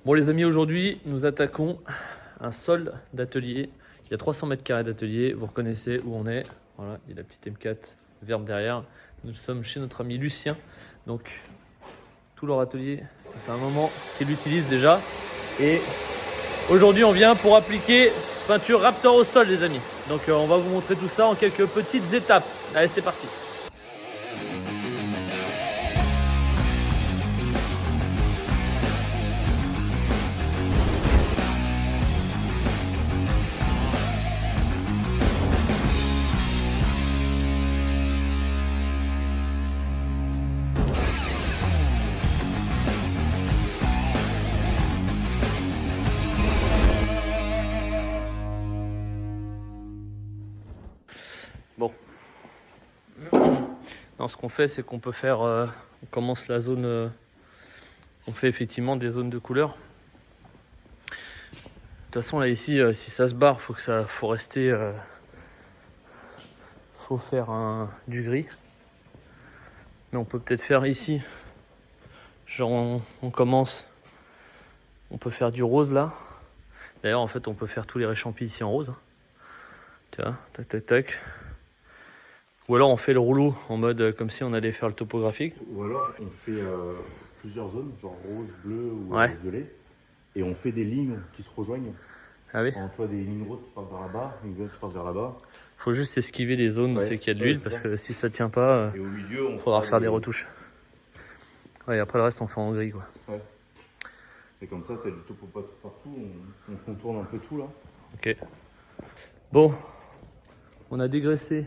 Bon les amis, aujourd'hui nous attaquons un sol d'atelier. Il y a 300 mètres carrés d'atelier, vous reconnaissez où on est. Voilà, il y a la petite M4 verte derrière. Nous sommes chez notre ami Lucien. Donc tout leur atelier, ça fait un moment qu'ils l'utilisent déjà. Et aujourd'hui on vient pour appliquer peinture Raptor au sol les amis. Donc on va vous montrer tout ça en quelques petites étapes. Allez c'est parti. Bon, non, ce qu'on fait, c'est qu'on peut faire, on commence la zone, on fait effectivement des zones de couleur. De toute façon, là ici, si ça se barre, faut rester, faut faire du gris. Mais on peut peut-être faire ici, genre on commence, on peut faire du rose là. D'ailleurs, en fait, on peut faire tous les réchampis ici en rose. Tu vois, tac, tac, tac. Ou alors on fait le rouleau en mode comme si on allait faire le topographique. Ou alors on fait plusieurs zones, genre rose, bleu ou violet. Et on fait des lignes qui se rejoignent. Ah oui. Tu vois des lignes roses qui partent vers là-bas, une violet qui part vers là-bas. Faut juste esquiver les zones où c'est qu'il y a de l'huile parce que si ça tient pas, et au milieu, on faudra faire des retouches. Ouais, et après le reste on fait en gris quoi. Ouais. Et comme ça, tu as du topo partout, on contourne un peu tout là. Ok. Bon, on a dégraissé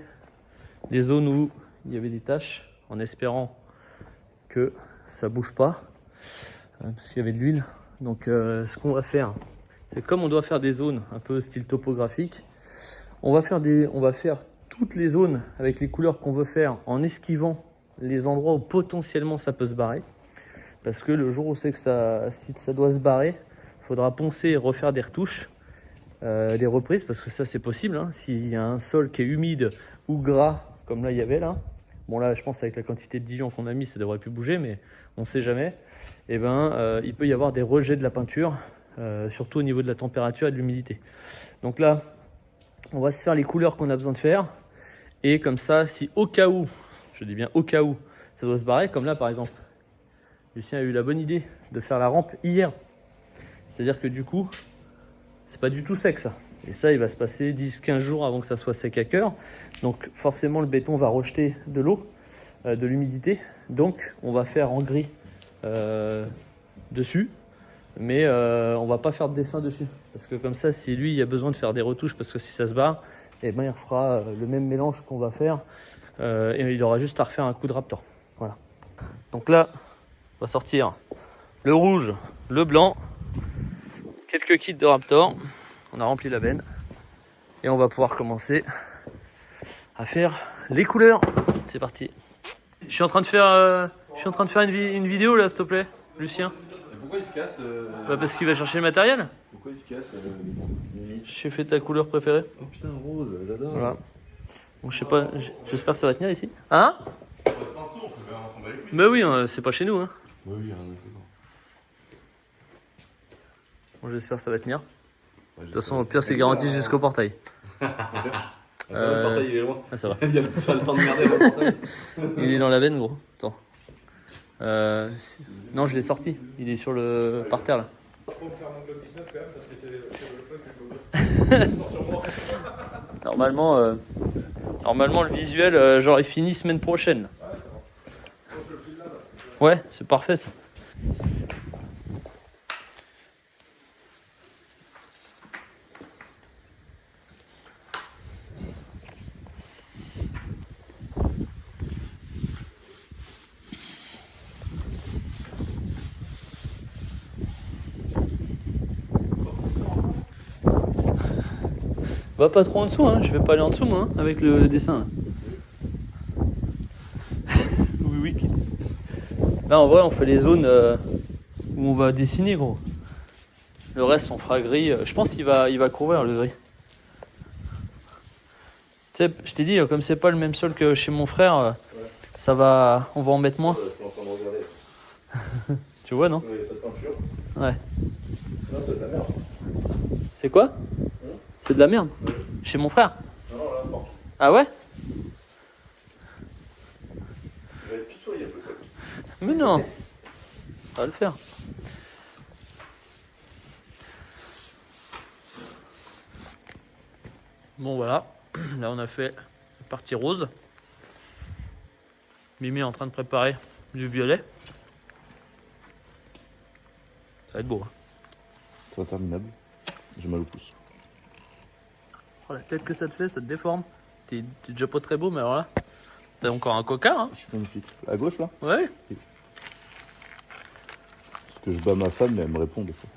les zones où il y avait des taches en espérant que ça bouge pas parce qu'il y avait de l'huile. Donc ce qu'on va faire, c'est comme on doit faire des zones un peu style topographique, on va faire toutes les zones avec les couleurs qu'on veut faire en esquivant les endroits où potentiellement ça peut se barrer. Parce que le jour où c'est que si ça doit se barrer, il faudra poncer et refaire des retouches, des reprises, parce que ça c'est possible. Hein. S'il y a un sol qui est humide ou gras, comme là il y avait là, bon là je pense avec la quantité de diluant qu'on a mis, ça devrait plus bouger, mais on ne sait jamais. Et il peut y avoir des rejets de la peinture, surtout au niveau de la température et de l'humidité. Donc là, on va se faire les couleurs qu'on a besoin de faire, et comme ça, si au cas où, je dis bien au cas où, ça doit se barrer, comme là par exemple. Lucien a eu la bonne idée de faire la rampe hier. C'est-à-dire que du coup, c'est pas du tout sec ça. Et ça, il va se passer 10-15 jours avant que ça soit sec à cœur. Donc forcément, le béton va rejeter de l'eau, de l'humidité. Donc on va faire en gris dessus. Mais on va pas faire de dessin dessus. Parce que comme ça, si lui, il a besoin de faire des retouches, parce que si ça se barre, eh ben, il fera le même mélange qu'on va faire. Et il aura juste à refaire un coup de Raptor. Voilà. Donc là, on va sortir le rouge, le blanc, quelques kits de Raptor. On a rempli la benne et on va pouvoir commencer à faire les couleurs. C'est parti. Je suis en train de faire, une vidéo là, s'il te plaît, Lucien. Et pourquoi il se casse Parce qu'il va chercher le matériel. Pourquoi il se casse J'ai fait ta couleur préférée. Oh putain, rose, j'adore. Voilà. Bon, je sais pas, j'espère que ça va tenir ici. Hein? Mais oui, c'est pas chez nous. Hein. Oui, rien de tout. Bon, j'espère que ça va tenir. De toute façon, au pire, c'est garanti jusqu'au portail. Le portail, il est loin. Ah, ça va. Il y a pas le temps de merder le portail. Il est dans la veine, gros. Attends. Non, je l'ai sorti. Il est par terre là. Normalement, le visuel, genre, il finit semaine prochaine. Ouais, c'est parfait ça. Va pas trop en dessous, hein. Je vais pas aller en dessous moi, hein, avec le dessin. Oui. Là en vrai on fait les zones où on va dessiner gros. Le reste on fera gris. Je pense qu'il va couvrir le gris. Tu sais, je t'ai dit, comme c'est pas le même sol que chez mon frère, on va en mettre moins. Tu vois non? Ouais, pas de peinture. Ouais. Non, c'est de la merde. C'est quoi? C'est de la merde. Ouais. Chez mon frère. Non, là, non. Ah ouais? Je vais être pitoyé peut-être. Mais non. Ça va le faire. Bon voilà. Là on a fait la partie rose. Mimi est en train de préparer du violet. Ça va être beau. Hein. C'est interminable. J'ai mal au pouce. Oh, la tête que ça te fait, ça te déforme. T'es déjà pas très beau, mais alors là, t'as encore un coquin, hein? Je suis magnifique. À gauche là? Ouais. Parce que je bats ma femme, mais elle me répond des fois.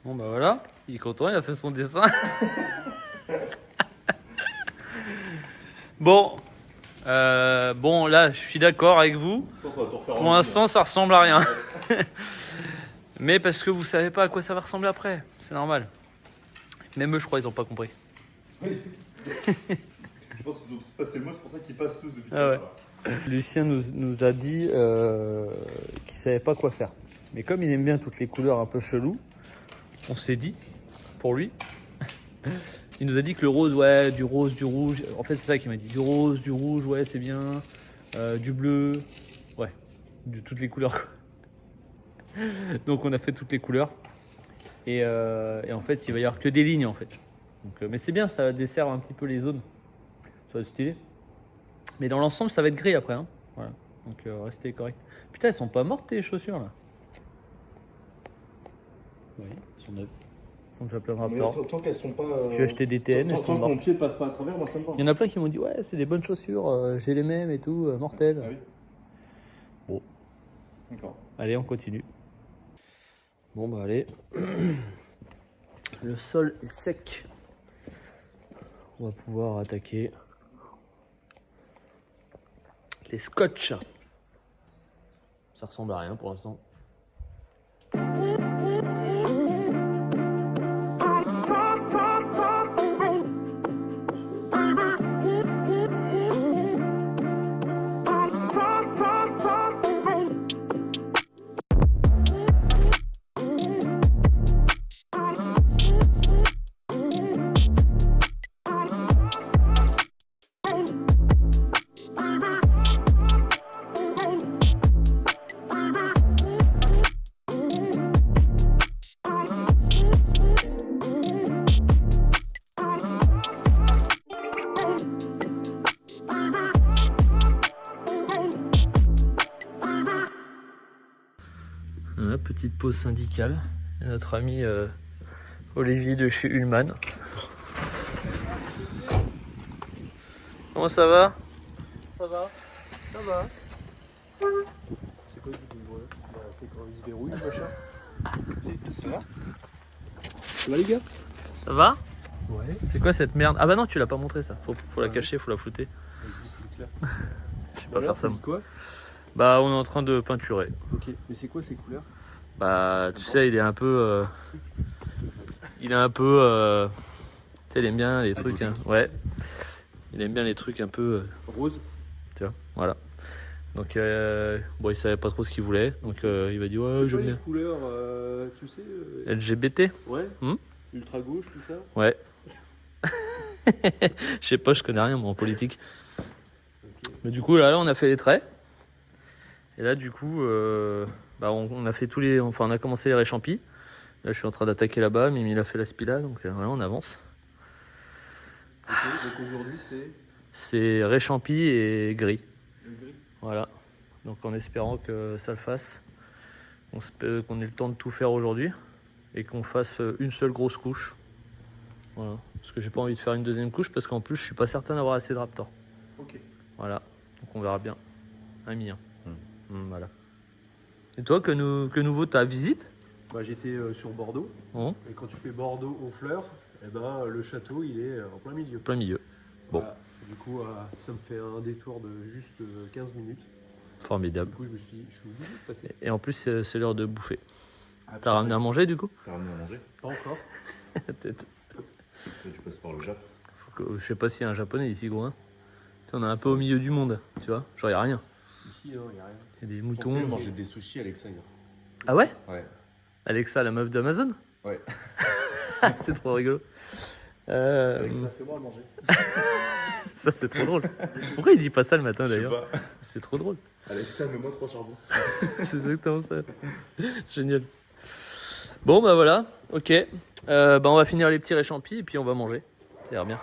Bon bah voilà, il est content, il a fait son dessin. Bon, bon là, je suis d'accord avec vous. Je pense qu'on va tout refaire en Pour l'instant, ça ressemble à rien. Mais parce que vous savez pas à quoi ça va ressembler après, c'est normal. Même eux, je crois, ils ont pas compris. Oui. Je pense qu'ils ont tous passé le mot, c'est pour ça qu'ils passent tous depuis. Ah ouais. Lucien nous a dit qu'il savait pas quoi faire. Mais comme il aime bien toutes les couleurs un peu cheloues, on s'est dit, pour lui, il nous a dit que le rose, ouais, du rose, du rouge. En fait, c'est ça qu'il m'a dit. Du rose, du rouge, ouais, c'est bien. Du bleu, ouais, de toutes les couleurs. Donc on a fait toutes les couleurs. Et en fait, il va y avoir que des lignes en fait. Donc, mais c'est bien, ça dessert un petit peu les zones. Ça va être stylé. Mais dans l'ensemble, ça va être gris après. Hein. Voilà. Donc restez correct. Putain, elles sont pas mortes tes chaussures là. Oui, elles sont neuves. Elles sont déjà plein de rapports. Tant qu'elles sont pas. J'ai acheté des TN, elles sont Tant que mon mortes. pied passe pas à travers, moi ça me va. Il y en a plein qui m'ont dit ouais, c'est des bonnes chaussures, j'ai les mêmes et tout, mortelles. Ah oui. Bon, D'accord. allez, on continue. Bon bah allez. Le sol est sec. On va pouvoir attaquer les scotch. Ça ressemble à rien pour l'instant. Voilà, petite pause syndicale. Et notre ami Olivier de chez Ullman. Comment ça va? Ça va? Ça va. C'est quoi qui déroule? C'est quand il se dérouille le machin. Ça va? Ça va les gars? Ça va? Ouais. C'est quoi cette merde? Ah bah non, tu l'as pas montré ça. Faut la cacher, faut la flouter. Vas-y, Je sais pas faire ça. C'est quoi? Bah on est en train de peinturer. Ok. Mais c'est quoi ces couleurs? Bah tu sais, il est un peu... il est un peu... tu sais, il aime bien les trucs... Hein. Ouais. Il aime bien les trucs un peu... Rose. tu vois, voilà. Donc bon, il savait pas trop ce qu'il voulait. Donc il va dire ouais, C'est j'aime quoi les bien. couleurs, tu sais LGBT? Ouais. Hmm. Ultra gauche, tout ça. Ouais. Je sais pas, je connais rien moi en politique. Ok. Mais du coup là on a fait les traits. Et là du coup bah, on a fait tous les... Enfin on a commencé les réchampis. Là je suis en train d'attaquer là-bas, Mimi il a fait la spila, donc voilà on avance. Ok. Donc aujourd'hui c'est C'est réchampi et gris. le gris. Voilà. Donc en espérant que ça le fasse. Qu'on ait le temps de tout faire aujourd'hui. Et qu'on fasse une seule grosse couche. Voilà. Parce que j'ai pas envie de faire une deuxième couche parce qu'en plus je suis pas certain d'avoir assez de Raptor. Ok. Voilà. Donc on verra bien. Un million. Voilà. Et toi, que nouveau ta visite? Bah j'étais sur Bordeaux. Oh, Et quand tu fais Bordeaux aux fleurs, eh ben le château il est en plein milieu. plein milieu. Bon. Voilà. Du coup ça me fait un détour de juste 15 minutes. Formidable. Du coup je me suis dit, je suis obligé de passer. Et en plus c'est l'heure de bouffer. Après, T'as ramené à manger du coup? T'as ramené à manger? Pas encore. Peut-être. Et tu passes par le Jap. Je sais pas s'il y a un japonais ici gros. Hein. Tu sais, on est un peu au milieu du monde, tu vois. Genre y a rien. Ici, non, il n'y a rien. Il y a des On moutons. manger des sushis à Alexandre. Ah ouais? Ouais. Alexa, la meuf d'Amazon? Ouais. C'est trop rigolo. Alexa, fais-moi à manger. Ça, c'est trop drôle. Pourquoi il dit pas ça le matin Je sais d'ailleurs? pas. C'est trop drôle. Alexa, mets-moi 3 charbons. C'est exactement ça. Génial. Bon, bah voilà. Ok. Bah, on va finir les petits réchampis et puis on va manger. Ça ira bien.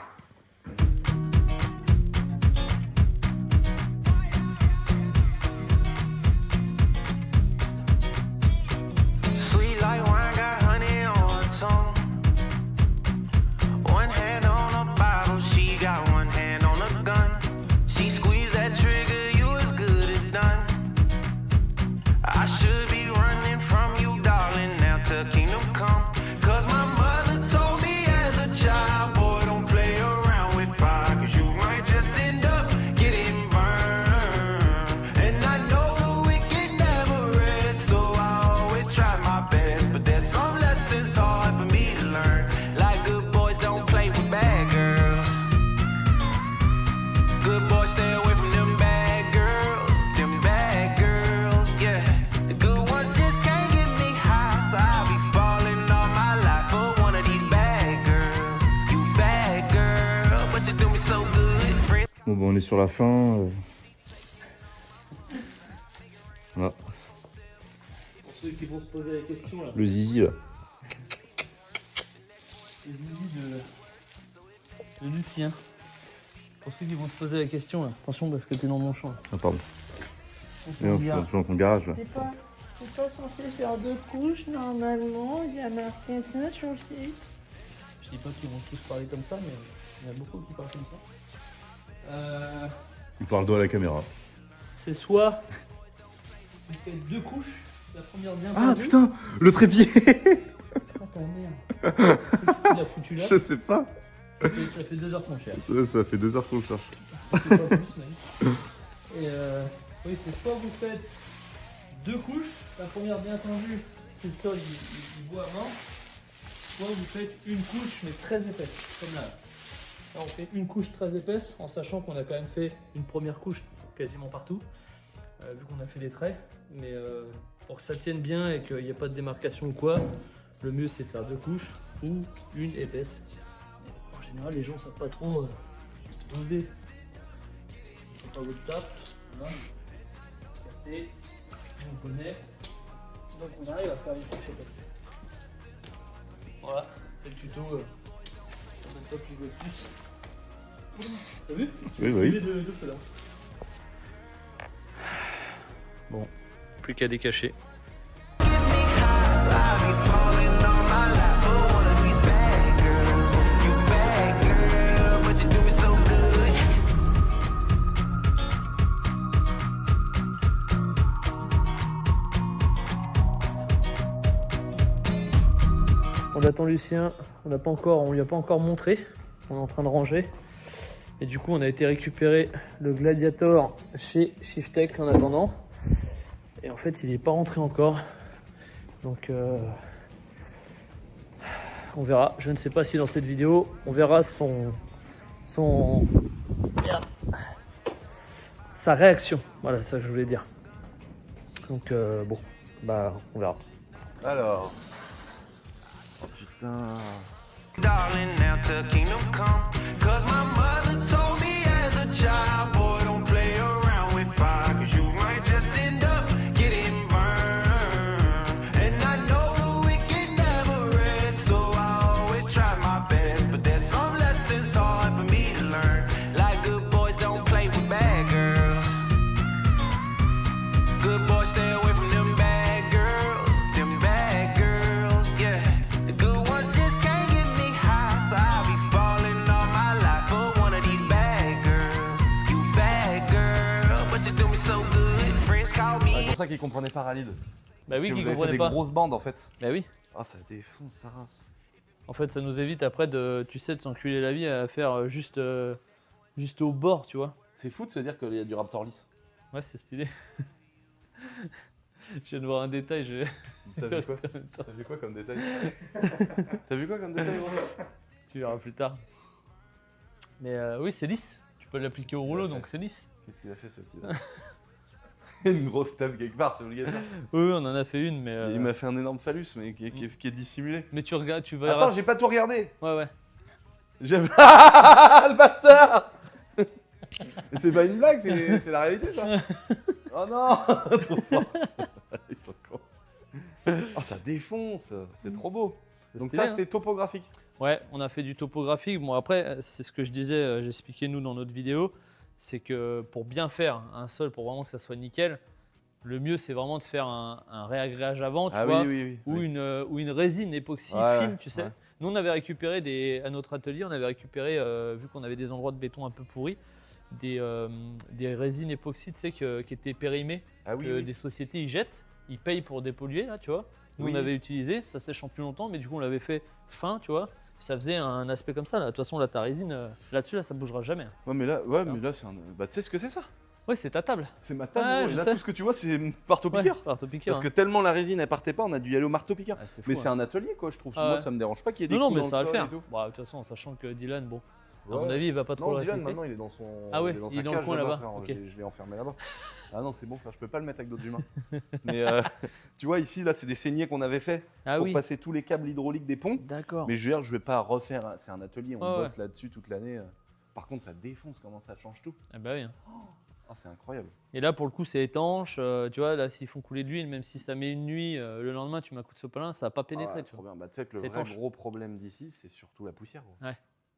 Sweet like wine, got honey on her tongue. One hand on a bottle, she got one hand on a gun. She squeezed that trigger, you as good as done. I should be running from you, darling, now to kingdom come. Cause my mother told me as a child, boy, don't play around with fire, cause you might just end up getting burned. And I know the wicked never rest, so I always try my best. But there's some lessons hard for me to learn. Like good boys don't play with bad girls. Good boys stay away from them bad girls, yeah. The good ones just can't get me high, so I'll be falling all my life for one of these bad girls. You bad girl, but you do me so good. Friends. Bon, bah, on est sur la fin. Voilà. Pour ceux qui vont se poser la question, là. Le zizi là. Le zizi de Lucien. Pour ceux qui vont se poser la question, là. Attention parce que t'es dans mon champ. Là. Ah, pardon. On Et on regarde. est dans ton garage là. T'es pas censé faire 2 couches normalement, il y a marqué ça sur le site. Je dis pas qu'ils vont tous parler comme ça, mais il y en a beaucoup qui parlent comme ça. Il parle d'eau à la caméra. C'est soit vous faites 2 couches, la première bien Ah tendue. putain, le trépied. Ah ta mère. C'est qui qui l'a foutu là? Je sais pas. Ça fait 2 heures qu'on cherche. Ça fait 2 heures qu'on le cherche. C'est pas plus, mec. Et oui, c'est soit vous faites 2 couches, la première bien tendue, si le sol il boit avant, soit vous faites une couche mais très épaisse, comme là. Là on fait une couche très épaisse en sachant qu'on a quand même fait une première couche quasiment partout, vu qu'on a fait des traits. Mais pour que ça tienne bien et qu'il n'y ait pas de démarcation ou quoi, le mieux c'est de faire 2 couches ou une épaisse. En général les gens ne savent pas trop doser. Si c'est pas votre taf, voilà. Et on connaît. Donc on arrive à faire une couche épaisse. Voilà, c'est le tuto. On a top les astuces. T'as vu? Oui, oui. De tout à l'heure. Bon, plus qu'à décacher. I'll be falling all my life for one of these bad girls. You bad girl, but you do me so good. On attend Lucien, on lui a pas encore montré, on est en train de ranger. Et du coup on a été récupérer le Gladiator chez Shiftech en attendant. Et en fait il n'est pas rentré encore. Donc on verra, je ne sais pas si dans cette vidéo on verra sa réaction. Voilà, c'est ça que je voulais dire. Donc bon, bah on verra. Alors. Oh putain. Darling, now to kingdom come. Cause my mother told me as a child, boy, don't play around with fire, cause you might just end up getting burned. And I know the wicked never rest, so I always try my best. But there's some lessons hard for me to learn. Like good boys don't play with bad girls. Good boys stay away from them bad girls, yeah. The good ones just can't get me high, so I'll be falling all my life for one of these bad girls. You bad girl, but you do me so good. Friends call me. C'est pour ça qu'ils comprenaient pas Ralid. Bah oui, Parce que qui vous avez fait comprenait des pas. grosses bandes en fait. Bah oui. Ah, ça défonce sa race. En fait, ça nous évite après de, tu sais, de s'enculer la vie à faire juste au bord, tu vois. C'est fou de se dire qu'il y a du Raptor lisse. Ouais, c'est stylé. Je viens de voir un détail. T'as vu quoi? T'as vu quoi comme détail? T'as vu quoi comme détail, gros? Tu verras plus tard. Mais oui, c'est lisse. Tu peux l'appliquer au rouleau, donc c'est lisse. Qu'est-ce qu'il a fait ce petit là? Une grosse table quelque part, c'est obligatoire. Oui, on en a fait une, mais. Il m'a fait un énorme phallus, mais qui est dissimulé. Mais tu regardes, tu vas. Attends, j'ai pas tout regardé. Ouais. J'aime. Le bâtard. Mais c'est pas une blague, c'est la réalité, ça. Oh non. Trop fort. Ils sont cons. Oh, ça défonce. C'est trop beau. Donc stylé, ça, hein. c'est topographique. Ouais, on a fait du topographique. Bon, après, c'est ce que je disais, j'expliquais nous dans notre vidéo, c'est que pour bien faire un sol, pour vraiment que ça soit nickel, le mieux c'est vraiment de faire un réagréage avant, tu vois, ou une résine époxy fine, tu sais. Ouais. Nous, on avait récupéré à notre atelier, on avait récupéré, vu qu'on avait des endroits de béton un peu pourris, des résines époxy, tu sais, qui étaient périmées, que des sociétés ils jettent, ils payent pour dépolluer, là, tu vois. Nous, on avait utilisé, ça sèche en plus longtemps, mais du coup, on l'avait fait fin, tu vois. Ça faisait un aspect comme ça. Là. De toute façon, là, ta résine, là-dessus, là, ça bougera jamais. Ouais, mais là, c'est un. Bah, tu sais ce que c'est ça? Ouais, c'est ta table. C'est ma table. Ouais, gros. je Et là, sais. tout ce que tu vois, c'est marteau-piqueur. Ouais, marteau-piqueur, Parce que tellement la résine, elle partait pas, on a dû y aller au marteau-piqueur. Ah, c'est fou, Mais hein. c'est un atelier, quoi, je trouve. Ah Moi, ouais. ça me dérange pas qu'il y ait des Non, coups mais dans ça va le sol et faire. tout. Bon, de toute façon, en sachant que Dylan, bon, à Ouais. mon avis, il va pas trop Non, le Dylan, respecter. maintenant, il est dans son. Ah ouais, il est dans il sa est dans le cage coin là-bas, frère. ok. Je l'ai enfermé là-bas. Ah non, c'est bon, frère, je peux pas le mettre avec d'autres humains. Mais tu vois, ici, là, c'est des saignées qu'on avait fait Ah pour oui, passer tous les câbles hydrauliques des ponts. d'accord. Mais je veux dire, je vais pas refaire. C'est un atelier, on Ouais, bosse là-dessus toute l'année. Par contre, ça défonce comment ça change tout. Ah bah oui. Hein. Ah, c'est incroyable. Et là, pour le coup, c'est étanche. Tu vois, là, s'ils font couler de l'huile, même si ça met une nuit, le lendemain, tu mets un coup de sopalin, ça va pas pénétrer. Ah, Tu trop vois. bien. Bah, tu sais que le C'est vrai étanche. gros problème d'ici, c'est surtout la poussière. Gros. Ouais.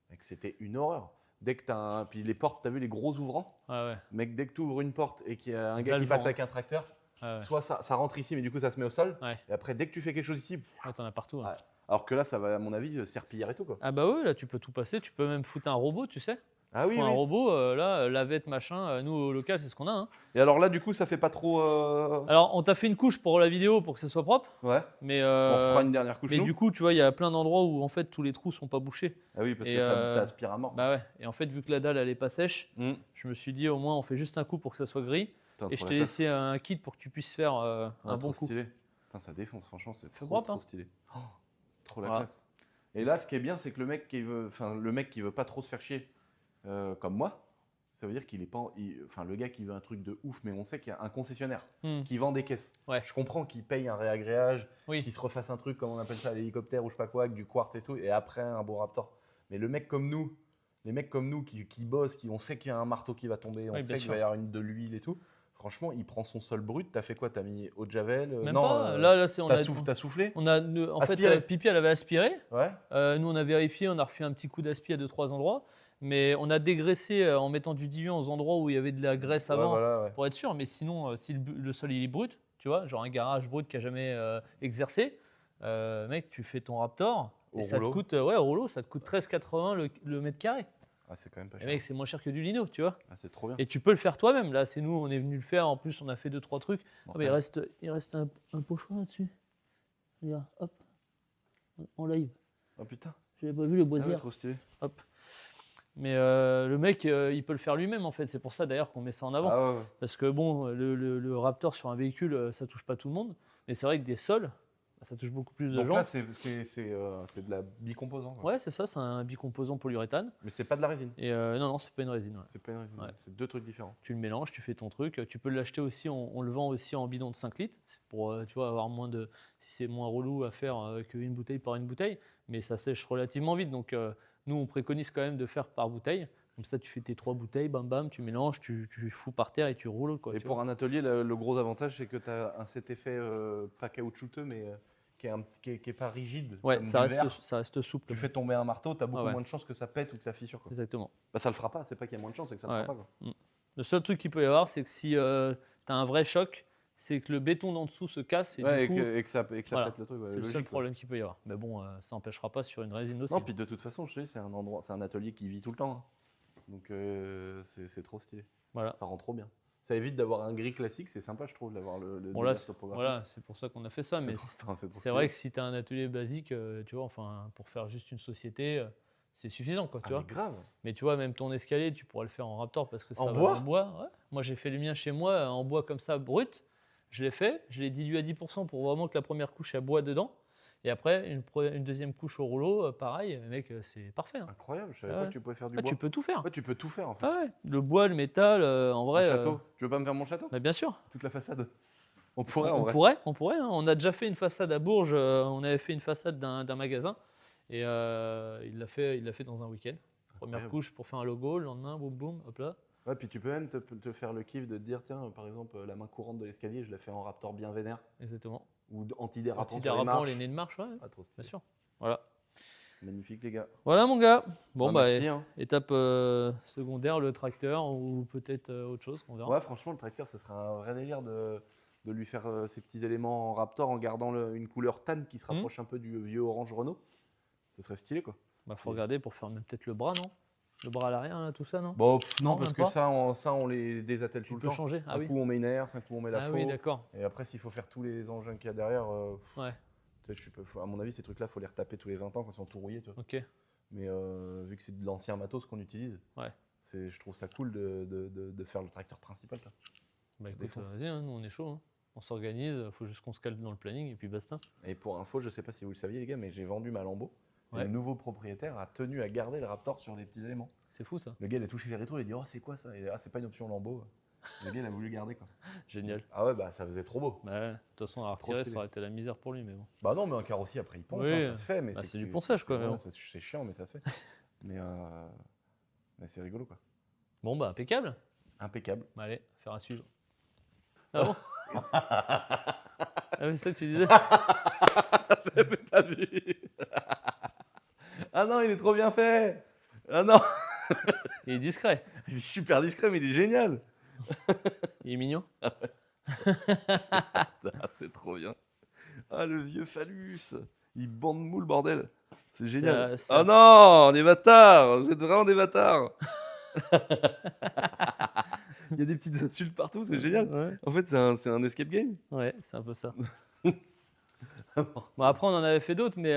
Mec, c'était une horreur. Dès que t'as Puis les portes, t'as vu les gros ouvrants? Ouais. Mec, dès que tu ouvres une porte et qu'il y a un Là, gars qui le passe vent. avec un tracteur, Ouais. soit ça rentre ici, mais du coup ça se met au sol. Ouais. Et après, dès que tu fais quelque chose ici, Ouais, t'en as partout. Hein. Ouais. Alors que là, ça va, à mon avis, serpillière et tout, quoi. Ah bah oui, là, tu peux tout passer. Tu peux même foutre un robot, tu sais. Ah oui, Faut un oui. robot, là, lavette, machin. Nous, au local, c'est ce qu'on a. Hein. Et alors là, du coup, ça fait pas trop. Alors, on t'a fait une couche pour la vidéo pour que ce soit propre. Ouais. Mais, On fera une dernière couche. mais nous. du coup, tu vois, il y a plein d'endroits où en fait tous les trous sont pas bouchés. Ah oui, parce Et, que ça aspire à mort. Bah ouais. Et en fait, vu que la dalle elle est pas sèche, Je je me suis dit au moins on fait juste un coup pour que ça soit gris. Putain, Et je trop t'ai la classe. laissé un kit pour que tu puisses faire un Ah, bon trop coup. stylé. Putain, ça défonce, franchement, c'est trop, propre, trop hein. stylé. Oh, trop la Voilà. classe. Et là, ce qui est bien, c'est que le mec qui veut pas trop se faire chier, comme moi, ça veut dire qu'il est pas. Enfin, le gars qui veut un truc de ouf, mais on sait qu'il y a un concessionnaire qui vend des caisses. Ouais. Je comprends qu'il paye un réagréage, Oui. qu'il se refasse un truc, comme on appelle ça, à l'hélicoptère ou je sais pas quoi, avec du quartz et tout, et après un beau Raptor. Mais le mec comme nous, les mecs comme nous qui bossent, on sait qu'il y a un marteau qui va tomber, on Oui, sait bien qu'il sûr. va y avoir de l'huile et tout. Franchement, il prend son sol brut. T'as fait quoi? T'as mis eau de javel? Même non, pas. Là, c'est on t'as a. t'as soufflé? On a, en Aspiré. fait, Pipi, elle avait aspiré. Ouais. Nous, on a vérifié, on a refait un petit coup d'aspi à 2-3 endroits. Mais on a dégraissé en mettant du diluant aux endroits où il y avait de la graisse Ouais, avant voilà, ouais. pour être sûr. Mais sinon, si le sol il est brut, tu vois, genre un garage brut qui a jamais exercé, mec, tu fais ton Raptor. Au Et ça te rouleau. coûte, au rouleau, ça te coûte 13,80 le mètre carré. Ah, c'est quand même pas Et cher. mec, c'est moins cher que du lino, tu vois. Ah, c'est trop bien. Et tu peux le faire toi-même. Là, c'est nous, on est venu le faire. En plus, on a fait 2-3 trucs. Ah, mais Mortel. il reste un pochon là-dessus. Regarde, hop, en live. Oh putain. Je n'avais pas vu le Ah ouais, boisier. trop stylé. Hop. Mais le mec, il peut le faire lui-même en fait. C'est pour ça d'ailleurs qu'on met ça en avant. Ah ouais, ouais. Parce que bon, le Raptor sur un véhicule, ça touche pas tout le monde. Mais c'est vrai que des sols, ça touche beaucoup plus de Donc gens. là, c'est de la bicomposant. Quoi. Ouais, c'est ça, c'est un bicomposant polyuréthane. Mais c'est pas de la résine. Et non, c'est pas une résine. Ouais. C'est pas une résine. Ouais. C'est deux trucs différents. Tu le mélanges, tu fais ton truc. Tu peux l'acheter aussi, on le vend aussi en bidon de 5 litres. C'est pour tu vois, avoir moins de. Si c'est moins relou à faire qu'une bouteille par une bouteille. Mais ça sèche relativement vite. Donc nous, on préconise quand même de faire par bouteille. Comme ça, tu fais tes 3 bouteilles, bam bam, tu mélanges, tu fous par terre et tu roules. Quoi, Et tu pour vois. un atelier, le gros avantage, c'est que tu as cet effet pas caoutchouteux, mais qui est pas rigide. Ouais, comme ça du verre. reste souple. Tu fais tomber un marteau, tu as beaucoup ouais. moins de chances que ça pète ou que ça fissure. Quoi. Exactement. Bah, ça le fera pas, c'est pas qu'il y a moins de chances, c'est que ça le Ouais. fera pas. Quoi. Le seul truc qu'il peut y avoir, c'est que si tu as un vrai choc, c'est que le béton d'en dessous se casse et Ouais, du coup, et que ça voilà. pète le truc. Ouais, c'est le logique, seul quoi. problème qu'il peut y avoir. Mais bon, ça n'empêchera pas sur une résine aussi. Non, puis de toute façon, je sais, c'est un endroit, c'est un atelier qui vit tout le temps. Hein. Donc c'est trop stylé. Voilà. Ça rend trop bien. Ça évite d'avoir un gris classique, c'est sympa, je trouve, d'avoir le Bon, là, délire topographique. voilà, c'est pour ça qu'on a fait ça. C'est Mais trop- c'est trop c'est stylé. vrai que si tu as un atelier basique, tu vois, enfin, pour faire juste une société, c'est suffisant, quoi, Ah, tu vois. mais grave. Mais tu vois, même ton escalier, tu pourrais le faire en Raptor parce que ça En va bois dans le bois. Ouais. Moi, j'ai fait le mien chez moi en bois comme ça, brut. Je l'ai fait, je l'ai dilué à 10% pour vraiment que la première couche ait bois dedans. Et après, une deuxième couche au rouleau, pareil, mec, c'est parfait. Hein. Incroyable, je savais Ah pas ouais. que tu pouvais faire du Ah, bois. tu peux tout faire. Ouais, tu peux tout faire en fait. Ah ouais. Le bois, le métal, en Un vrai. château. Tu veux pas me faire mon château? Bah, bien sûr. Toute la façade. On pourrait en On vrai. pourrait. Hein. On a déjà fait une façade à Bourges. On avait fait une façade d'un magasin et il l'a fait dans un week-end. Première Incroyable. couche pour faire un logo. Le lendemain, boum boum, hop là. Ouais, puis tu peux même te faire le kiff de te dire, tiens, par exemple, la main courante de l'escalier, je la fais en Raptor bien vénère. Exactement. Ou antidérapant. sur Antidérapant, les marches. nez de marche, ouais. Ah, trop stylé. Bien sûr. Voilà. Magnifique les gars. Voilà mon gars. Bon Ah, bah merci, hein. étape secondaire, le tracteur ou peut-être autre chose qu'on verra. Ouais, franchement, le tracteur, ce serait un vrai délire de lui faire ces petits éléments en Raptor en gardant une couleur tan qui se rapproche un peu du vieux orange Renault. Ce serait stylé quoi. Bah faut regarder pour faire même peut-être le bras, non? Le bras à l'arrière là, tout ça, non? Bon, non, Non, parce même que pas. ça, on les désattelle tout Tu le peux temps. changer. Ah Un oui. coup, on met une herse, un coup, on met la Ah faux. oui, d'accord. Et après, s'il faut faire tous les engins qu'il y a derrière, Ouais. tu sais, à mon avis, ces trucs-là, il faut les retaper tous les 20 ans quand ils sont tout rouillés. Tu vois. Ok. Mais vu que c'est de l'ancien matos qu'on utilise, Ouais. je trouve ça cool de faire le tracteur principal. Là. Bah écoute, défonce. vas-y, hein, nous on est chaud. Hein. On s'organise. Faut juste qu'on se cale dans le planning et puis basta. Et pour info, je sais pas si vous le saviez, les gars, mais j'ai vendu ma Lambo. Et Ouais. le nouveau propriétaire a tenu à garder le Raptor sur les petits éléments. C'est fou ça. Le gars, il a touché les rétros, il a dit, oh, c'est quoi ça? Et, ah, c'est pas une option Lambo. Le gars, il a voulu garder quoi. Génial. Ah ouais, bah ça faisait trop beau. Bah, ouais. De toute façon, à Trop retirer, stylé. ça aurait été la misère pour lui, mais bon. Bah non, mais un carrossier, après, il ponce, Oui. hein, ça se fait. Mais Bah, c'est que du ponçage, quoi, mais ouais, bon. c'est chiant, mais ça se fait. mais c'est rigolo, quoi. Bon bah impeccable. Impeccable. Bah, allez, faire à suivre. Ah bon? Ah oui, c'est ça que tu disais. J'avais pas vu. Ah non, il est trop bien fait. Ah non, Il est discret. il est super discret, mais il est génial. Il est mignon. Ah, c'est trop bien. Ah, le vieux phallus. Il bande mou le bordel. C'est génial. Ça- Ah non, on est bâtards. Vous êtes vraiment des bâtards. Il y a des petites insultes partout, c'est génial. Ouais, En fait, c'est un escape game. ouais, c'est un peu ça. Bon, après, on en avait fait d'autres, mais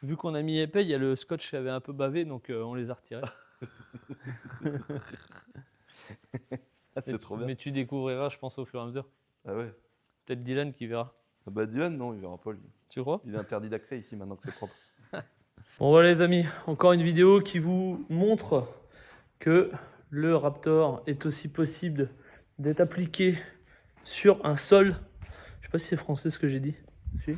vu qu'on a mis épais, il y a le scotch qui avait un peu bavé, donc on les a retirés. Ah, c'est trop bien. Mais tu découvriras, je pense, au fur et à mesure. Ah ouais. Peut-être Dylan qui verra. Ah bah Dylan, non, il verra pas lui. Tu crois? Il est interdit d'accès ici maintenant que c'est propre. Bon voilà les amis, encore une vidéo qui vous montre que le Raptor est aussi possible d'être appliqué sur un sol. Je sais pas si c'est français ce que j'ai dit. Si.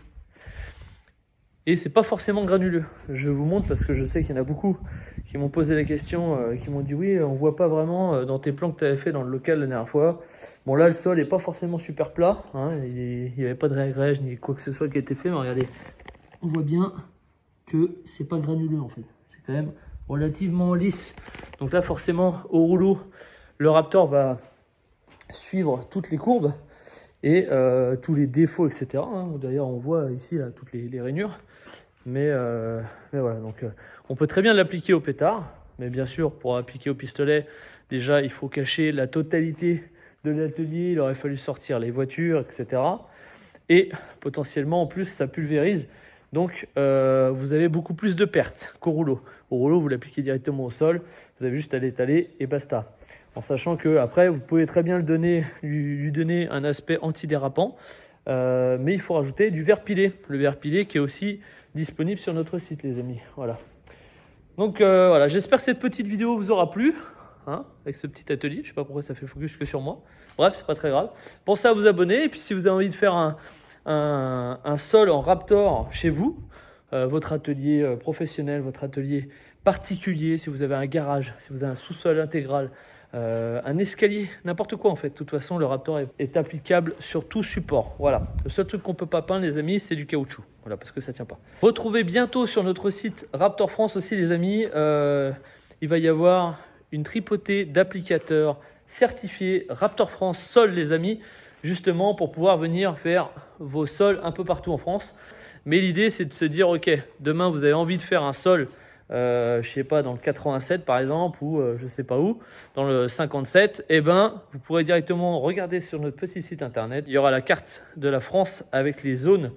Et c'est pas forcément granuleux. Je vous montre parce que je sais qu'il y en a beaucoup qui m'ont posé la question, qui m'ont dit oui, on voit pas vraiment dans tes plans que tu avais fait dans le local la dernière fois. Bon là le sol est pas forcément super plat, hein, il n'y avait pas de réagrège ni quoi que ce soit qui a été fait, mais regardez, on voit bien que c'est pas granuleux en fait, c'est quand même relativement lisse. Donc là forcément au rouleau, le Raptor va suivre toutes les courbes et tous les défauts, etc. hein. D'ailleurs on voit ici là, toutes les rainures. Mais voilà, donc on peut très bien l'appliquer au pétard, mais bien sûr pour appliquer au pistolet, déjà il faut cacher la totalité de l'atelier, il aurait fallu sortir les voitures, etc. Et potentiellement en plus ça pulvérise, donc vous avez beaucoup plus de pertes qu'au rouleau. Au rouleau vous l'appliquez directement au sol, vous avez juste à l'étaler et basta. En sachant que après vous pouvez très bien lui donner un aspect antidérapant, mais il faut rajouter du verre pilé, le verre pilé qui est aussi disponible sur notre site les amis. Voilà. Donc voilà, j'espère que cette petite vidéo vous aura plu, hein, avec ce petit atelier. Je sais pas pourquoi ça fait focus que sur moi. Bref, c'est pas très grave. Pensez à vous abonner et puis si vous avez envie de faire un sol en Raptor chez vous, votre atelier professionnel, votre atelier particulier, si vous avez un garage, si vous avez un sous-sol intégral, un escalier, n'importe quoi en fait. De toute façon, le Raptor est applicable sur tout support. Voilà. Le seul truc qu'on peut pas peindre, les amis, c'est du caoutchouc. Voilà, parce que ça tient pas. Retrouvez bientôt sur notre site Raptor France aussi, les amis. Il va y avoir une tripotée d'applicateurs certifiés Raptor France Sol, les amis, justement pour pouvoir venir faire vos sols un peu partout en France. Mais l'idée, c'est de se dire, ok, demain vous avez envie de faire un sol. Je sais pas, dans le 87 par exemple, ou je sais pas où, dans le 57, eh ben, vous pourrez directement regarder sur notre petit site internet. Il y aura la carte de la France avec les zones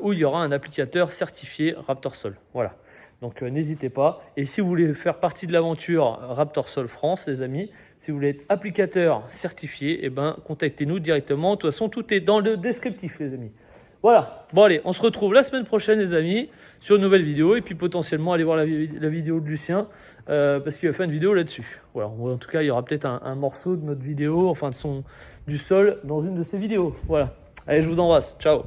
où il y aura un applicateur certifié Raptor Sol. Voilà. Donc n'hésitez pas. Et si vous voulez faire partie de l'aventure Raptor Sol France, les amis, si vous voulez être applicateur certifié, eh ben, contactez-nous directement. De toute façon, tout est dans le descriptif, les amis. Voilà. Bon allez, on se retrouve la semaine prochaine les amis sur une nouvelle vidéo et puis potentiellement aller voir la vidéo de Lucien parce qu'il va faire une vidéo là-dessus. Voilà. En tout cas, il y aura peut-être un morceau de notre vidéo, enfin du sol dans une de ses vidéos. Voilà. Allez, je vous embrasse. Ciao.